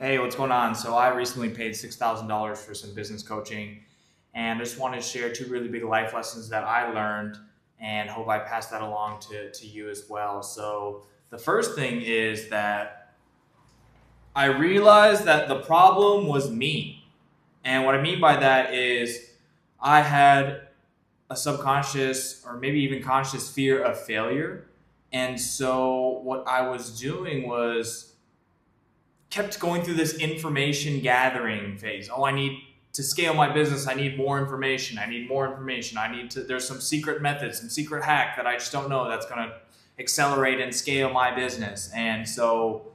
Hey, what's going on? So I recently paid $6,000 for some business coaching, and I just wanted to share two really big life lessons that I learned, and hope I pass that along to you as well. So the first thing is that I realized that the problem was me, and what I mean by that is I had a subconscious or maybe even conscious fear of failure, and so what I was doing was kept going through this information gathering phase. Oh, I need to scale my business. I need more information. I need more information. I need to, there's some secret method, some secret hack that I just don't know that's going to accelerate and scale my business. And so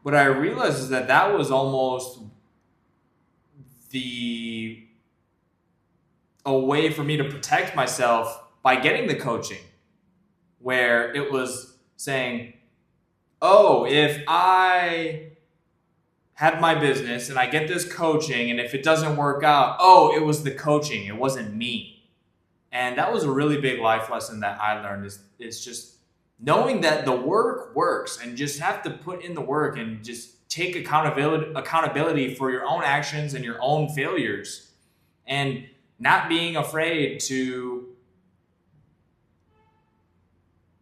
what I realized is that that was almost the a way for me to protect myself by getting the coaching, where it was saying, oh, if I have my business and I get this coaching, and if it doesn't work out, oh, it was the coaching, it wasn't me. And that was a really big life lesson that I learned is just knowing that the work works, and just have to put in the work and just take accountability for your own actions and your own failures, and not being afraid to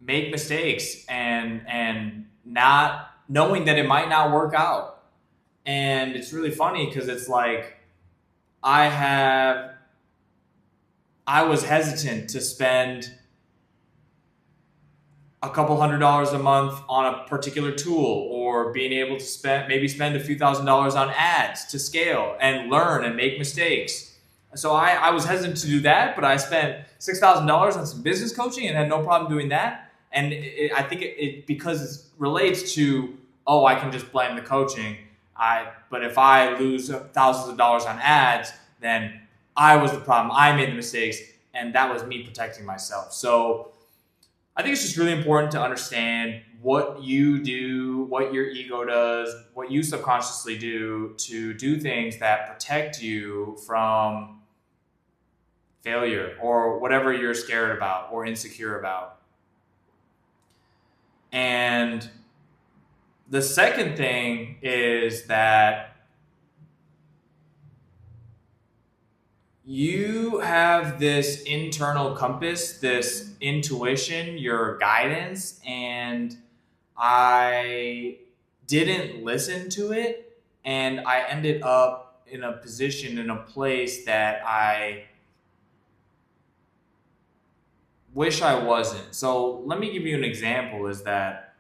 make mistakes, and not knowing that it might not work out. And it's really funny because it's like I have I was hesitant to spend a couple $100s a month on a particular tool, or being able to spend a few $1,000s on ads to scale and learn and make mistakes. So I was hesitant to do that, but I spent $6,000 on some business coaching and had no problem doing that. And I think it because it relates to, oh, I can just blame the coaching. But if I lose thousands of dollars on ads, then I was the problem. I made the mistakes, and that was me protecting myself. So I think it's just really important to understand what you do, what your ego does, what you subconsciously do to do things that protect you from failure or whatever you're scared about or insecure about. And the second thing is that you have this internal compass, this intuition, your guidance, and I didn't listen to it, and I ended up in a position, in a place that I wish I wasn't. So let me give you an example is that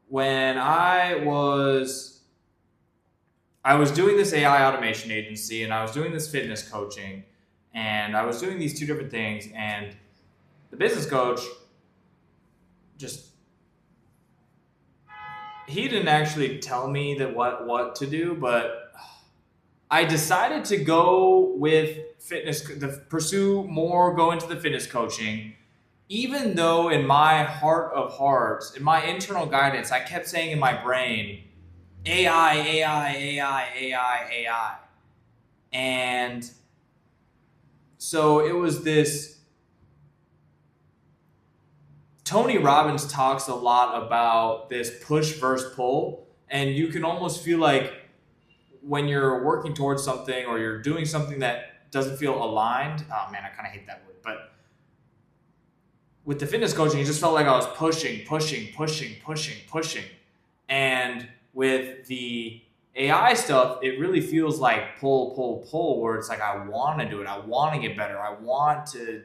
when I was doing this AI automation agency, and I was doing this fitness coaching, and I was doing these two different things, and the business coach just he didn't actually tell me that what to do, but I decided to go with pursue more, go into the fitness coaching, even though in my heart of hearts, in my internal guidance, I kept saying in my brain, AI, AI, AI, AI, AI. And so it was this. Tony Robbins talks a lot about this push versus pull, and you can almost feel like when you're working towards something or you're doing something that doesn't feel aligned. Oh man, I kind of hate that word, but with the fitness coaching, it just felt like I was pushing, pushing, pushing, pushing, pushing. And with the AI stuff, it really feels like pull, pull, pull, where it's like I want to do it. I want to get better. I want to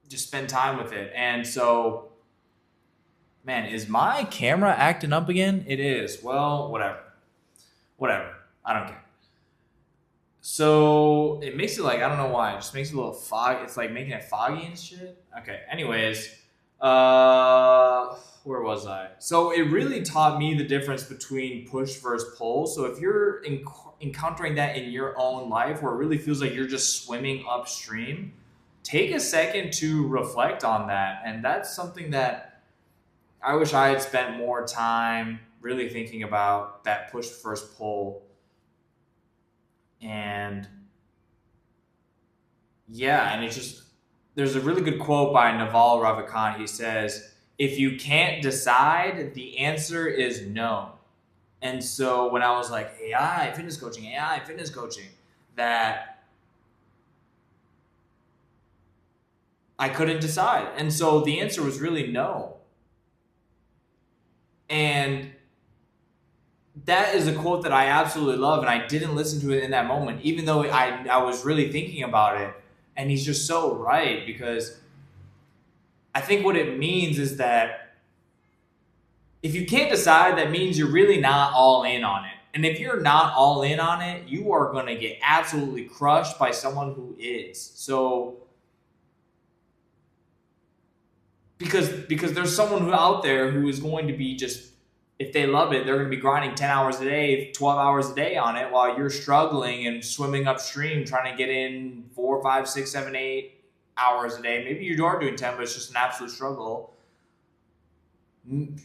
just spend time with it. And so, man, is my camera acting up again? It is. Well, whatever. Whatever. I don't care. So it makes it like, I don't know why. It just makes it a little foggy. It's like making it foggy and shit. Okay. Anyways, where was I? So it really taught me the difference between push versus pull. So if you're encountering that in your own life, where it really feels like you're just swimming upstream, take a second to reflect on that. And that's something that I wish I had spent more time really thinking about, that push versus pull. And yeah, and it's just, there's a really good quote by Naval Ravikant. He says, if you can't decide, the answer is no. And so when I was like, AI fitness coaching, that I couldn't decide. And so the answer was really no. And that is a quote that I absolutely love, and I didn't listen to it in that moment, even though I was really thinking about it. And he's just so right, because I think what it means is that if you can't decide, that means you're really not all in on it. And if you're not all in on it, you are going to get absolutely crushed by someone who is. So because there's someone who out there who is going to be just, if they love it, they're going to be grinding 10 hours a day, 12 hours a day on it, while you're struggling and swimming upstream trying to get in 4, 5, 6, 7, 8 hours a day. Maybe you are doing 10, but it's just an absolute struggle. In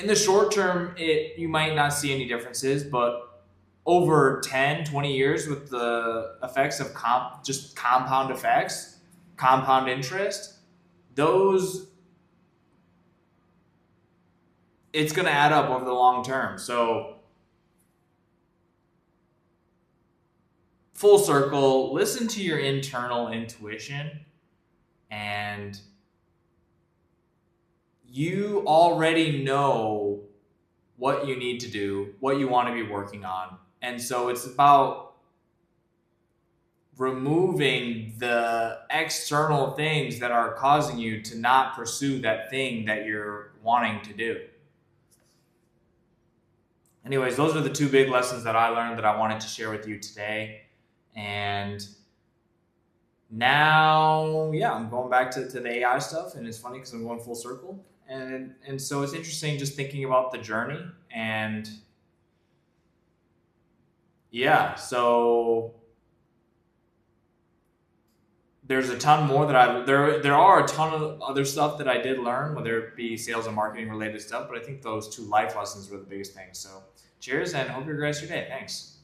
the short term, you might not see any differences, but over 10, 20 years with the effects of compound effects, compound interest, it's going to add up over the long term. So full circle, listen to your internal intuition, and you already know what you need to do, what you want to be working on. And so it's about removing the external things that are causing you to not pursue that thing that you're wanting to do. Anyways, those are the two big lessons that I learned that I wanted to share with you today. And now, I'm going back to the AI stuff, and it's funny because I'm going full circle. And so it's interesting just thinking about the journey. And so there's a ton more that there are a ton of other stuff that I did learn, whether it be sales and marketing related stuff, but I think those two life lessons were the biggest things. So cheers, and hope you guys your day. Thanks.